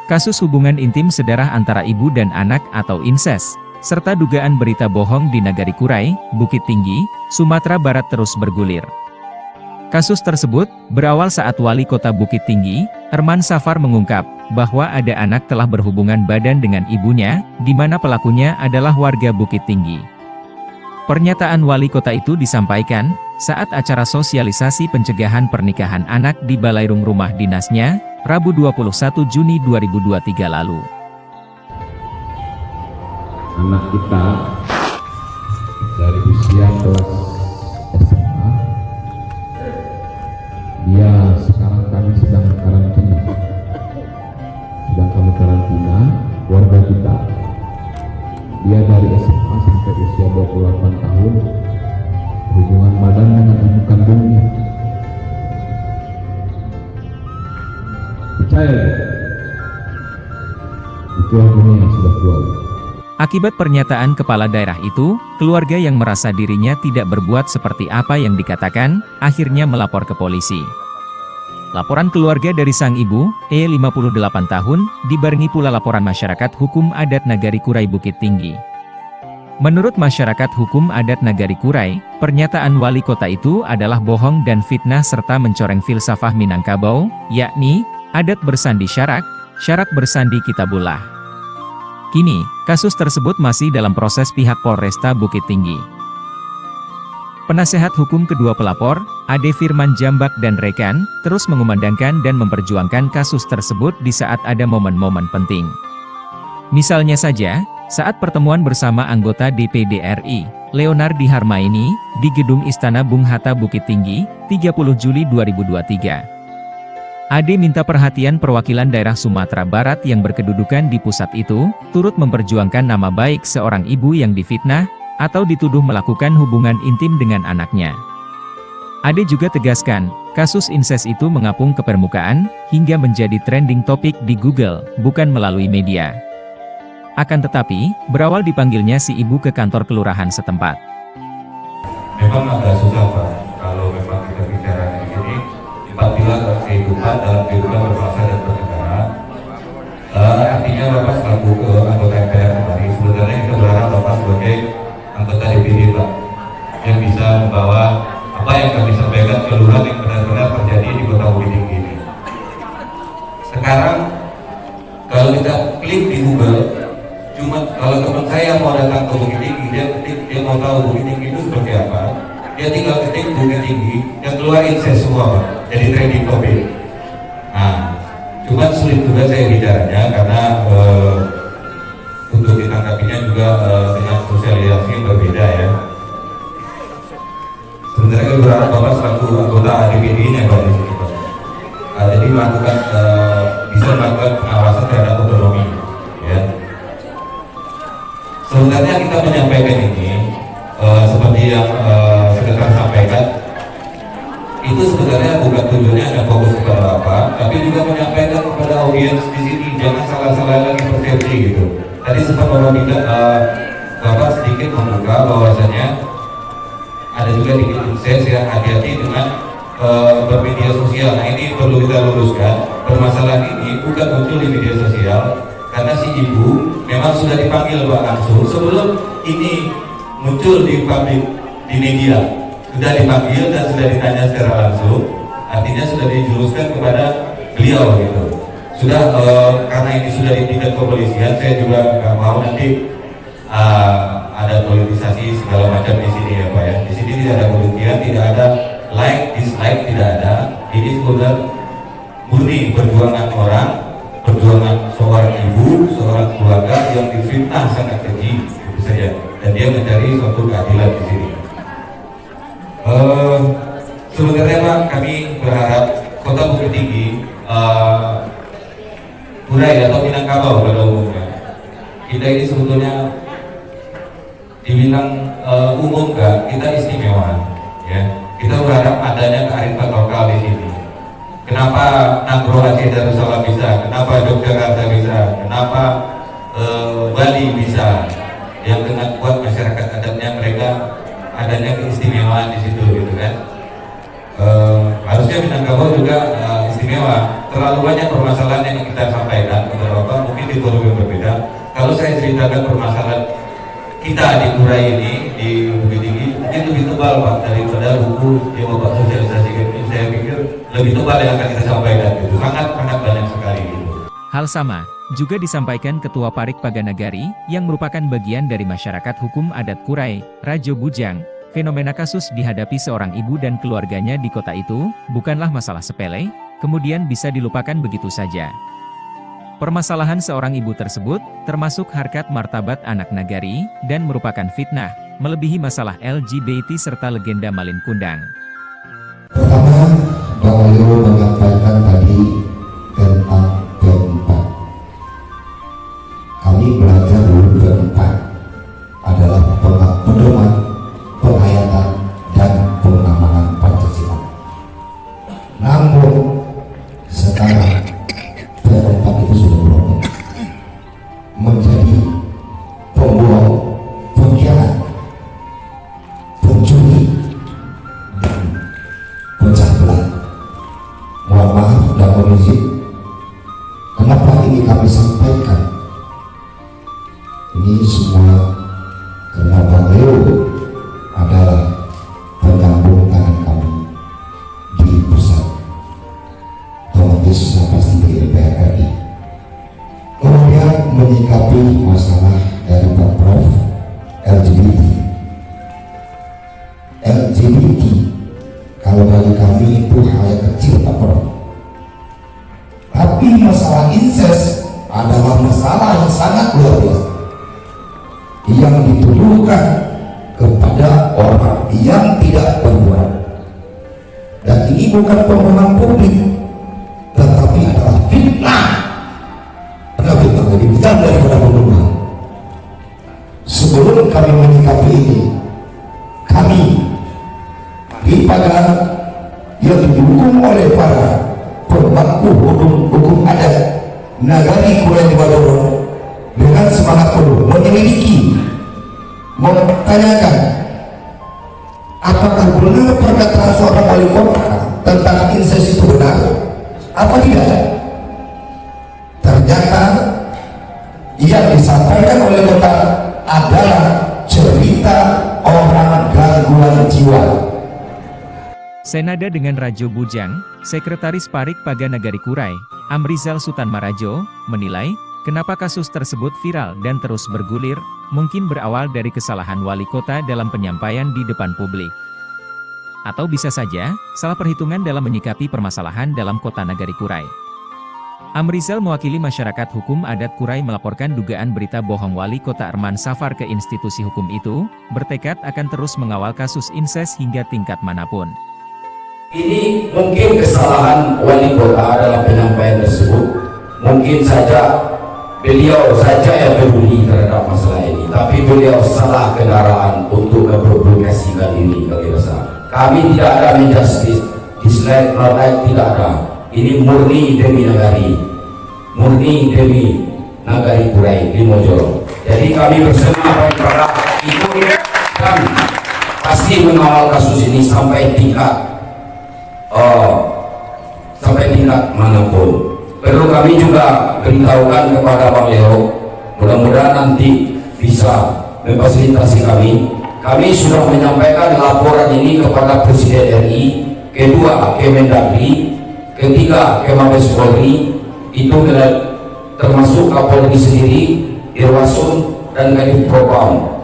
kasus hubungan intim sedarah antara ibu dan anak atau incest, serta dugaan berita bohong di Nagari Kurai, Bukit Tinggi, Sumatera Barat terus bergulir. Kasus tersebut berawal saat Wali Kota Bukit Tinggi, Herman Safar mengungkap bahwa ada anak telah berhubungan badan dengan ibunya, di mana pelakunya adalah warga Bukit Tinggi. Pernyataan Wali Kota itu disampaikan saat acara sosialisasi pencegahan pernikahan anak di Balairung Rumah Dinasnya, Rabu 21 Juni 2023 lalu. Anak kita dari usia kelas SMA, dia sekarang kami sedang karantina, warga kita. Dia dari SMA sampai usia 28 tahun, hubungan badan dengan ibu kandungnya. Percaya, itu artinya yang sudah tua. Akibat pernyataan kepala daerah itu, keluarga yang merasa dirinya tidak berbuat seperti apa yang dikatakan, akhirnya melapor ke polisi. Laporan keluarga dari sang ibu, 58 tahun, dibarengi pula laporan masyarakat hukum adat Nagari Kurai Bukit Tinggi. Menurut masyarakat hukum adat Nagari Kurai, pernyataan wali kota itu adalah bohong dan fitnah serta mencoreng filsafah Minangkabau, yakni, adat bersandi syarak, syarak bersandi kitabullah. Kini, kasus tersebut masih dalam proses pihak Polresta Bukit Tinggi. Penasehat hukum kedua pelapor, Ade Firman Jambak dan rekan, terus mengumandangkan dan memperjuangkan kasus tersebut di saat ada momen-momen penting. Misalnya saja, saat pertemuan bersama anggota DPD RI, Leonardi Harmaini, di Gedung Istana Bung Hatta Bukit Tinggi, 30 Juli 2023. Ade minta perhatian perwakilan daerah Sumatera Barat yang berkedudukan di pusat itu, turut memperjuangkan nama baik seorang ibu yang difitnah, atau dituduh melakukan hubungan intim dengan anaknya. Ade juga tegaskan, kasus incest itu mengapung ke permukaan, hingga menjadi trending topik di Google, bukan melalui media. Akan tetapi, berawal dipanggilnya si ibu ke kantor kelurahan setempat. Memang agak susah Pak, kalau memang kita bicara di sini, apabila kehidupan dalam kehidupan berbangsa dan bernegara, artinya Bapak selaku anggota MPR kembali, sebenarnya kita berharap Bapak sebagai anggota DPD Pak, yang bisa membawa apa yang kami sampaikan ke lurah yang benar-benar terjadi di Kota Bukit Tinggi ini. Sekarang, kalau kita klik di Google, cuma kalau teman saya mau datang ke Bukit Tinggi, dia mau tahu Bukit Tinggi itu seperti apa, dia tinggal ketik Bukit Tinggi, yang keluar incest semua Pak, jadi trending topik. Nah, cuma sulit juga saya bicaranya karena untuk ditangkapinya juga dengan sosialisasi yang berbeda ya. Sebenarnya berharap Bapak selaku anggota DPD ini Pak di sini Pak. Jadi melakukan bisa melakukan pengawasan terhadap otonomi ya. Sebenarnya kita menyampaikan ini seperti yang sekretaris sampaikan, itu sebenarnya bukan tujuannya ada fokus kepada apa, tapi juga menyampaikan kepada audiens di sini, jangan salah-salah lagi persepsi gitu. Tadi sempat Bapak sedikit membuka bahwasanya ada juga dikit incest yang hati-hati dengan bermedia sosial. Nah ini perlu kita luruskan, permasalahan ini bukan muncul di media sosial, karena si ibu memang sudah dipanggil Pak langsung sebelum ini muncul di publik, di media. Sudah dipanggil dan sudah ditanya secara langsung, artinya sudah dijuruskan kepada beliau gitu. Sudah karena ini sudah di tingkat kepolisian, saya juga nggak mau nanti ada politisasi segala macam di sini ya Pak ya. Di sini tidak ada politisasi, tidak ada like, dislike, tidak ada. Ini sebenarnya murni perjuangan orang, perjuangan seorang ibu, seorang keluarga yang difitnah sangat keji, itu saja. Dan dia mencari suatu keadilan di sini. Sebenarnya Pak, kami berharap Kota Bukit Tinggi, Kurai atau Minangkabau pada umumnya, kita ini sebetulnya dibilang umum enggak, kita istimewa ya. Kita berharap adanya kearifan lokal di sini. Kenapa Nagro Aceh Darussalam bisa, kenapa Yogyakarta bisa, kenapa Bali bisa, yang dengan kuat masyarakat adatnya mereka adanya keistimewaan di situ gitu kan. Harusnya Minangkabau juga istimewa. Terlalu banyak permasalahan yang kita sampaikan kepada di forum yang berbeda. Kalau saya ceritakan permasalahan kita di Kurai ini di Bukit Tinggi mungkin lebih tebal Pak daripada buku yang Bapak sosialisasikan ini. Saya pikir lebih tebal yang akan kita sampaikan itu sangat banyak sekali gitu. Hal sama juga disampaikan Ketua Parik Paganagari yang merupakan bagian dari masyarakat hukum adat Kurai, Rajo Bujang. Fenomena kasus dihadapi seorang ibu dan keluarganya di kota itu bukanlah masalah sepele, kemudian bisa dilupakan begitu saja. Permasalahan seorang ibu tersebut termasuk harkat martabat anak nagari dan merupakan fitnah, melebihi masalah LGBT serta legenda Malin Kundang. Pertama, beliau menyampaikan tadi tentang P4. Kami belajar dulu P4 adalah pedoman, penghayatan, dan pengamalan Pancasila. Namun sekarang P4 itu sudah berubah menjadi pembohong, pengkhianat, pencuri, dan pecah belah. Mohon maaf dan mohon izin, kenapa ini kami sampaikan? Ini semua karena beliau adalah penyambung tangan kami di pusat, otomatis pasti di DPR RI. Kemudian menyikapi masalah dari Pemprov LGBT. LGBT kalau bagi kami itu hal yang kecil Pak Prof. Tapi masalah incest adalah masalah yang sangat luar biasa yang dituduhkan kepada orang yang tidak berbuat. Dan ini bukan pembohongan publik, tetapi adalah fitnah. Adalah fitnah lebih besar daripada pembunuhan. Sebelum kami menyikapi ini, kami di Pagan yang didukung oleh para pemangku hukum adat Nagari Kurai Badoro dengan semangat penuh menyelidiki, mempertanyakan apakah benar perkataan seorang wali kota tentang incest itu benar apa tidak. Ternyata yang disampaikan oleh kota adalah cerita orang gangguan jiwa. Senada dengan Rajo Bujang, Sekretaris Parik Paganagari Kurai, Amrizal Sutanmarajo, menilai, kenapa kasus tersebut viral dan terus bergulir, mungkin berawal dari kesalahan wali kota dalam penyampaian di depan publik. Atau bisa saja, salah perhitungan dalam menyikapi permasalahan dalam kota Nagari Kurai. Amrizal mewakili masyarakat hukum adat Kurai melaporkan dugaan berita bohong wali kota Arman Safar ke institusi hukum itu, bertekad akan terus mengawal kasus incest hingga tingkat manapun. Ini mungkin kesalahan wali kota dalam penyampaian tersebut. Mungkin saja beliau saja yang peduli terhadap masalah ini, tapi beliau salah kendaraan untuk mempublikasikan ini bagi rasa. Kami tidak ada menjustice, dislike, not-like, tidak ada. Ini murni demi Nagari, murni demi Nagari Kurai di Mojolo. Jadi kami bersama pada itu dan pasti mengawal kasus ini sampai tingkat manapun. Perlu kami juga beritahukan kepada Bang Leo, mudah-mudahan nanti bisa memfasilitasi kami. Kami sudah menyampaikan laporan ini kepada Presiden RI, kedua Kemendagri, ketiga ke Mabes Polri, itu termasuk Kapolri sendiri, Irwasun, dan Kadif Propam.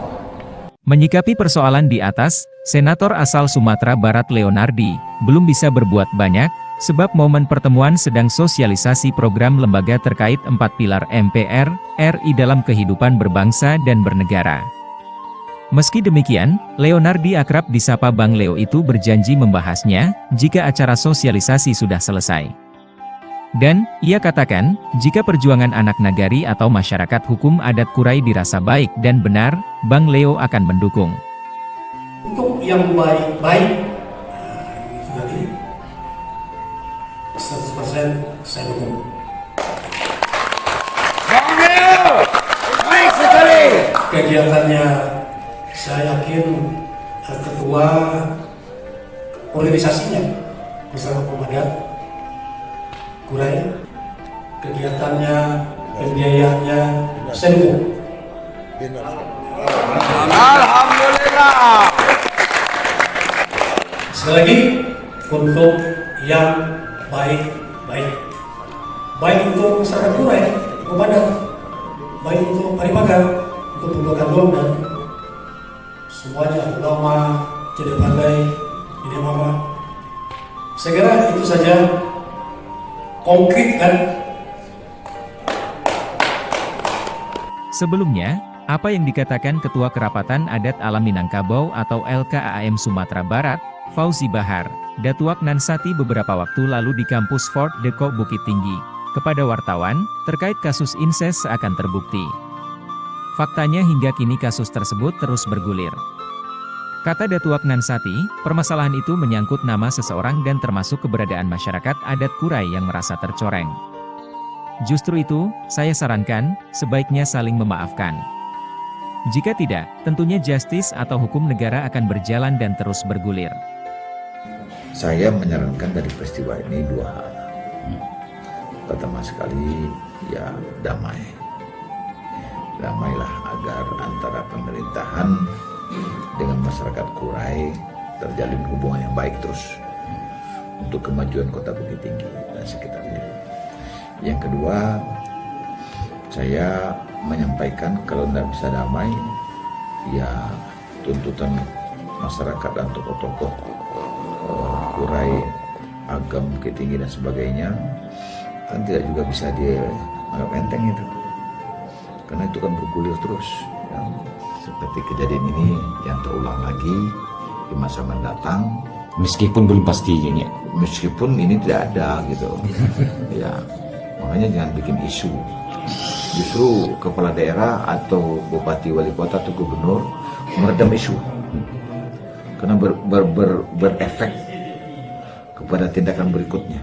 Menyikapi persoalan di atas, Senator asal Sumatera Barat Leonardi belum bisa berbuat banyak, sebab momen pertemuan sedang sosialisasi program lembaga terkait 4 pilar MPR, RI dalam kehidupan berbangsa dan bernegara. Meski demikian, Leonardi akrab disapa Bang Leo itu berjanji membahasnya, jika acara sosialisasi sudah selesai. Dan, ia katakan, jika perjuangan anak nagari atau masyarakat hukum adat Kurai dirasa baik dan benar, Bang Leo akan mendukung. Untuk yang baik-baik, sudah ini 100% saya dukung. Bang Leo, baik sekali. Kegiatannya, saya yakin ketua organisasinya, Masyarakat Hukum Adat Kurai, kegiatannya pembiayaannya saya dukung. Alhamdulillah. Sekali lagi untuk yang baik-baik, baik untuk masyarakat Kurai, kepada baik untuk Paripaga, untuk Pembukaan dan semuanya ulama, jadi pandai, ini mama. Saya kira itu saja, konkret kan. Sebelumnya, apa yang dikatakan Ketua Kerapatan Adat Alam Minangkabau atau LKAM Sumatera Barat, Fauzi Bahar, Datuak Nansati beberapa waktu lalu di kampus Fort Deco Bukit Tinggi, kepada wartawan, terkait kasus inses seakan terbukti. Faktanya hingga kini kasus tersebut terus bergulir. Kata Datuak Nansati, permasalahan itu menyangkut nama seseorang dan termasuk keberadaan masyarakat adat Kurai yang merasa tercoreng. Justru itu, saya sarankan, sebaiknya saling memaafkan. Jika tidak, tentunya justice atau hukum negara akan berjalan dan terus bergulir. Saya menyarankan dari peristiwa ini dua hal. Pertama sekali, ya damai. Damailah agar antara pemerintahan dengan masyarakat Kurai terjalin hubungan yang baik terus untuk kemajuan Kota Bukit Tinggi dan sekitarnya. Yang kedua, saya menyampaikan kalau tidak bisa damai, ya tuntutan masyarakat dan tokoh-tokoh Kurai, Agam, Bukit Tinggi dan sebagainya kan tidak juga bisa dianggap enteng itu, karena itu kan bergulir terus. Yang seperti kejadian ini yang terulang lagi di masa mendatang, Meskipun belum pasti ya. meskipun ini tidak ada gitu. Ya, makanya jangan bikin isu. Justru kepala daerah atau bupati, wali kota atau gubernur meredam isu, karena berefek kepada tindakan berikutnya.